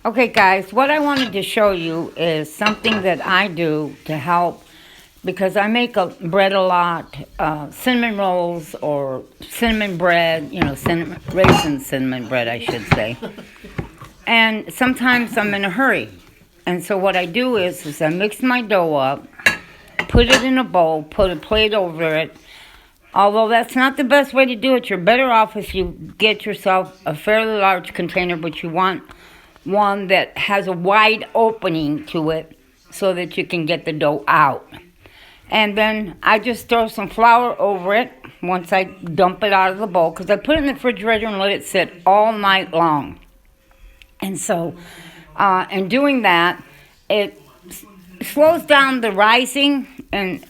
Okay, guys, what I wanted to show you is something that I do to help because I make bread a lot, cinnamon rolls or cinnamon bread, cinnamon, raisin cinnamon bread, I should say. And sometimes I'm in a hurry. And so what I do is I mix my dough up, put it in a bowl, put a plate over it. Although that's not the best way to do it, you're better off if you get yourself a fairly large container, but you want one that has a wide opening to it so that you can get the dough out. And then I just throw some flour over it once I dump it out of the bowl, because I put it in the refrigerator and let it sit all night long. And so, in doing that, it slows down the rising and,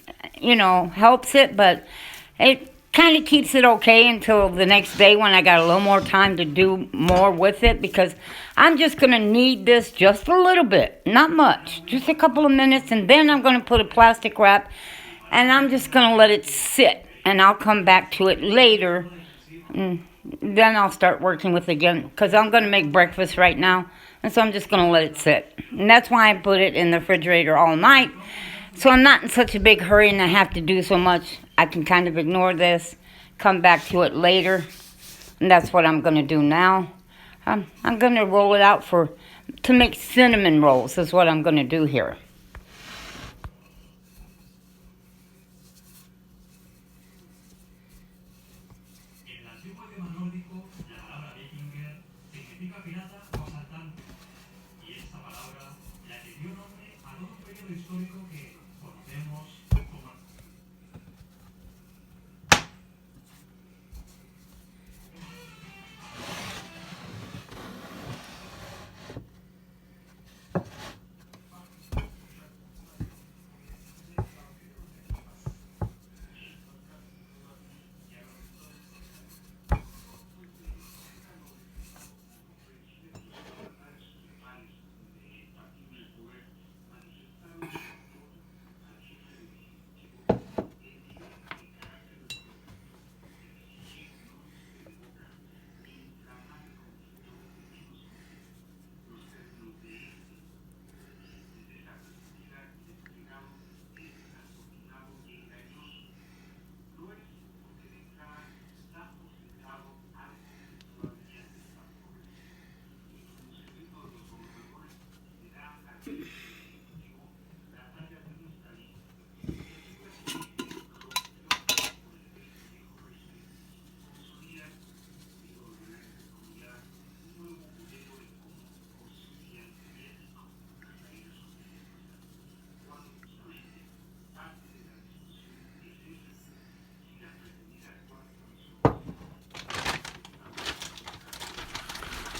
helps it, but it kind of keeps it okay until the next day when I got a little more time to do more with it, because I'm just going to knead this just a little bit, not much, just a couple of minutes, and then I'm going to put a plastic wrap and I'm just going to let it sit, and I'll come back to it later, and then I'll start working with it again, because I'm going to make breakfast right now, and so I'm just going to let it sit. And that's why I put it in the refrigerator all night, so I'm not in such a big hurry and I have to do so much. I can kind of ignore this, come back to it later, and that's what I'm going to do now. I'm going to roll it out to make cinnamon rolls is what I'm going to do here.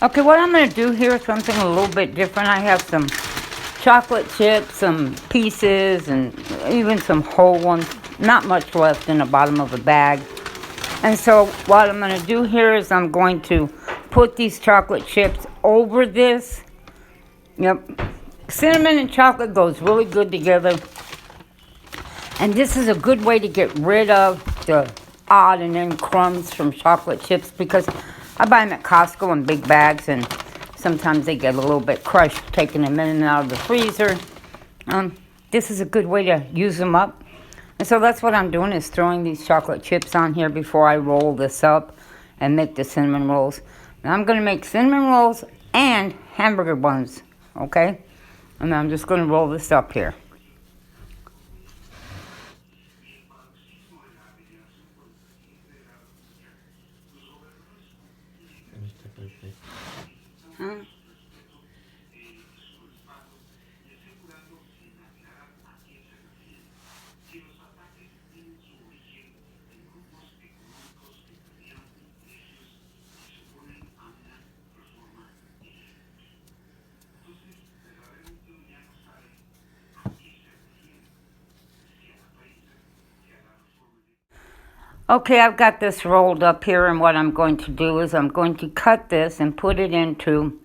Okay, what I'm going to do here is something a little bit different. I have some chocolate chips, some pieces, and even some whole ones. Not much left in the bottom of the bag. And so what I'm going to do here is I'm going to put these chocolate chips over this. Yep. Cinnamon and chocolate goes really good together. And this is a good way to get rid of the odd and end crumbs from chocolate chips, because I buy them at Costco in big bags, and sometimes they get a little bit crushed taking them in and out of the freezer. This is a good way to use them up. And so that's what I'm doing, is throwing these chocolate chips on here before I roll this up and make the cinnamon rolls. Now I'm going to make cinnamon rolls and hamburger buns, okay? And I'm just going to roll this up here. Okay, I've got this rolled up here, and what I'm going to do is I'm going to cut this and put it into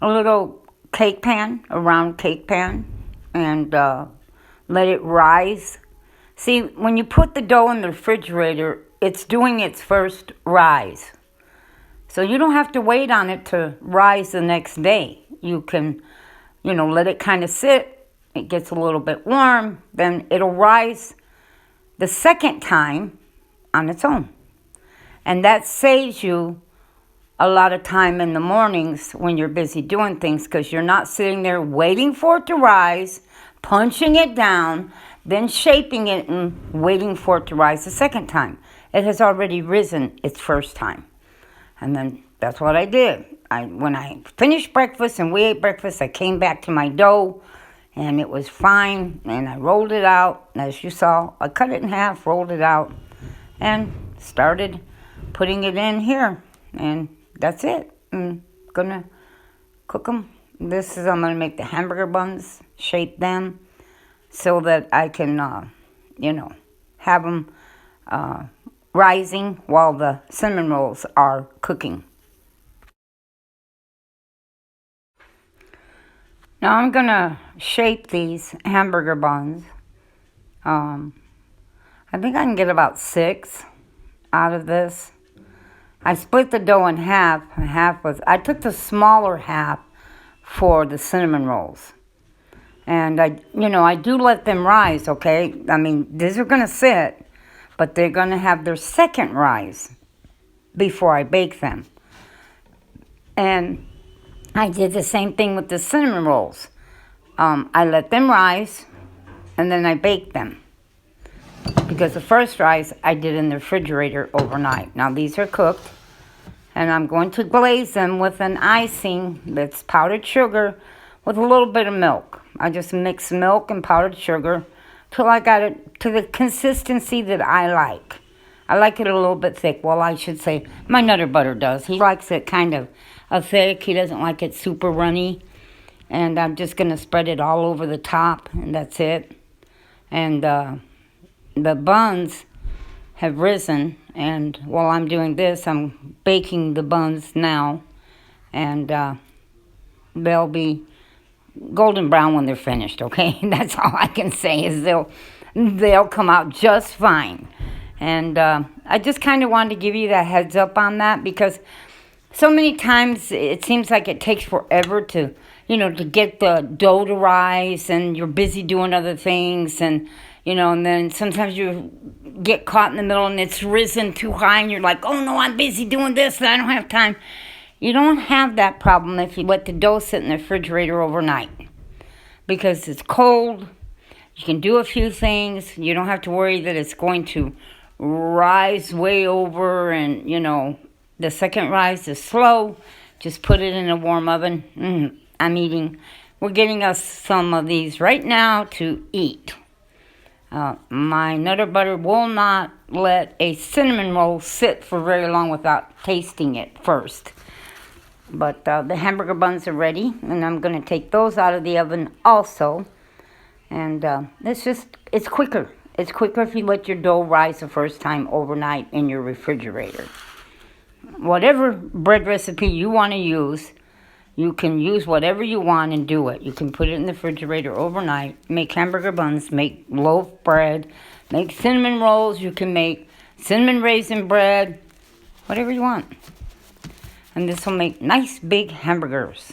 a little cake pan, a round cake pan, and let it rise. See, when you put the dough in the refrigerator, it's doing its first rise. So you don't have to wait on it to rise the next day. you can, let it kind of sit. It gets a little bit warm. Then it'll rise the second time on its own. And that saves you a lot of time in the mornings when you're busy doing things, because you're not sitting there waiting for it to rise, punching it down, then shaping it and waiting for it to rise the second time. It has already risen its first time. And then that's what I did. When I finished breakfast and we ate breakfast, I came back to my dough and it was fine. And I rolled it out. As you saw, I cut it in half, rolled it out, and started putting it in here. And that's it. I'm going to cook them. I'm going to make the hamburger buns, shape them so that I can, have them rising while the cinnamon rolls are cooking. Now I'm going to shape these hamburger buns. I think I can get about 6 out of this. I split the dough in half. I took the smaller half for the cinnamon rolls. And I do let them rise, okay? I mean, these are going to sit, but they're going to have their second rise before I bake them. And I did the same thing with the cinnamon rolls. I let them rise, and then I baked them. Because the first rise I did in the refrigerator overnight. Now these are cooked, and I'm going to glaze them with an icing that's powdered sugar with a little bit of milk. I just mix milk and powdered sugar till I got it to the consistency that I like. I like it a little bit thick. Well, I should say my Nutter Butter does. He likes it kind of thick. He doesn't like it super runny. And I'm just going to spread it all over the top, and that's it. And the buns have risen, and while I'm doing this, I'm baking the buns now, and they'll be golden brown when they're finished, okay? That's all I can say, is they'll come out just fine. And I just kind of wanted to give you that heads up on that, because so many times it seems like it takes forever to get the dough to rise, and you're busy doing other things, and then sometimes you get caught in the middle and it's risen too high and you're like, oh no, I'm busy doing this and I don't have time. You don't have that problem if you let the dough sit in the refrigerator overnight, because it's cold. You can do a few things. You don't have to worry that it's going to rise way over, and the second rise is slow. Just put it in a warm oven. We're getting us some of these right now to eat. My Nutter Butter will not let a cinnamon roll sit for very long without tasting it first. But the hamburger buns are ready, and I'm going to take those out of the oven also. And it's quicker. It's quicker if you let your dough rise the first time overnight in your refrigerator. Whatever bread recipe you want to use, you can use whatever you want and do it. You can put it in the refrigerator overnight, make hamburger buns, make loaf bread, make cinnamon rolls. You can make cinnamon raisin bread, whatever you want. And this will make nice big hamburgers.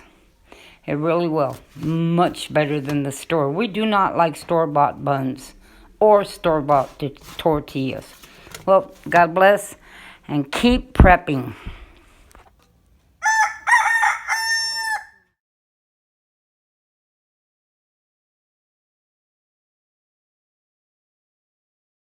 It really will. Much better than the store. We do not like store-bought buns or store-bought tortillas. Well, God bless, and keep prepping.